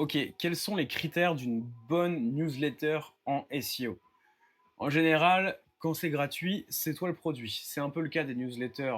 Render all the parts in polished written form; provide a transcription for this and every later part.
OK, quels sont les critères d'une bonne newsletter en SEO? En général, quand c'est gratuit, c'est toi le produit. C'est un peu le cas des newsletters,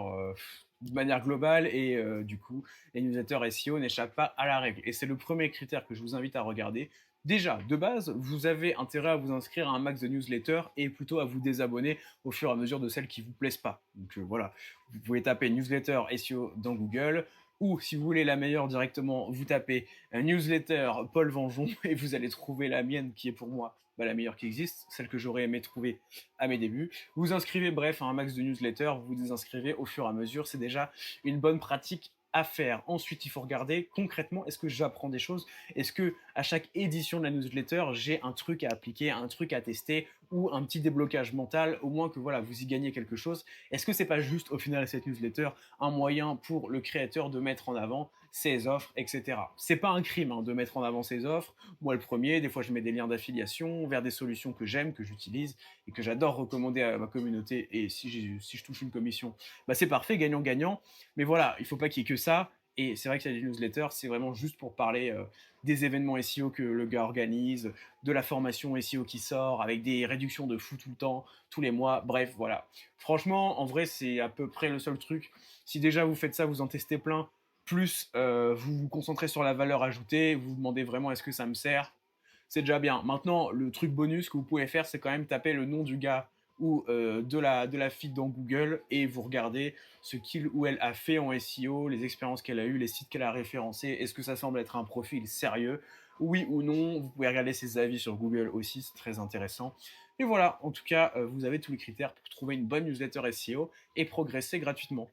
de manière globale et du coup, les newsletters SEO n'échappent pas à la règle et c'est le premier critère que je vous invite à regarder. Déjà, de base, vous avez intérêt à vous inscrire à un max de newsletters et plutôt à vous désabonner au fur et à mesure de celles qui vous plaisent pas. Donc, voilà, vous pouvez taper newsletter SEO dans Google ou si vous voulez la meilleure directement, vous tapez, newsletter Paul Vengeon et vous allez trouver la mienne qui est pour moi, bah, la meilleure qui existe, celle que j'aurais aimé trouver à mes débuts. Vous vous inscrivez bref à un max de newsletters, vous vous désinscrivez au fur et à mesure, c'est déjà une bonne pratique à faire. Ensuite, il faut regarder concrètement, est-ce que j'apprends des choses? Est-ce que à chaque édition de la newsletter, j'ai un truc à appliquer, un truc à tester ou un petit déblocage mental, au moins que voilà, vous y gagnez quelque chose. Est-ce que c'est pas juste au final cette newsletter un moyen pour le créateur de mettre en avant ses offres, etc. C'est pas un crime hein, de mettre en avant ses offres. Moi, le premier, des fois, je mets des liens d'affiliation vers des solutions que j'aime, que j'utilise et que j'adore recommander à ma communauté. Et si je touche une commission, bah, c'est parfait, gagnant-gagnant. Mais voilà, il faut pas qu'il y ait que ça. Et c'est vrai qu'il y a des newsletters, c'est vraiment juste pour parler des événements SEO que le gars organise, de la formation SEO qui sort, avec des réductions de fou tout le temps, tous les mois. Bref, voilà. Franchement, en vrai, c'est à peu près le seul truc. Si déjà vous faites ça, vous en testez plein, plus vous vous concentrez sur la valeur ajoutée, vous vous demandez vraiment est-ce que ça me sert, c'est déjà bien. Maintenant, le truc bonus que vous pouvez faire, c'est quand même taper le nom du gars ou de la fille dans Google et vous regardez ce qu'il ou elle a fait en SEO, les expériences qu'elle a eues, les sites qu'elle a référencés. Est-ce que ça semble être un profil sérieux? Oui ou non? Vous pouvez regarder ses avis sur Google aussi, c'est très intéressant. Et voilà, en tout cas, vous avez tous les critères pour trouver une bonne newsletter SEO et progresser gratuitement.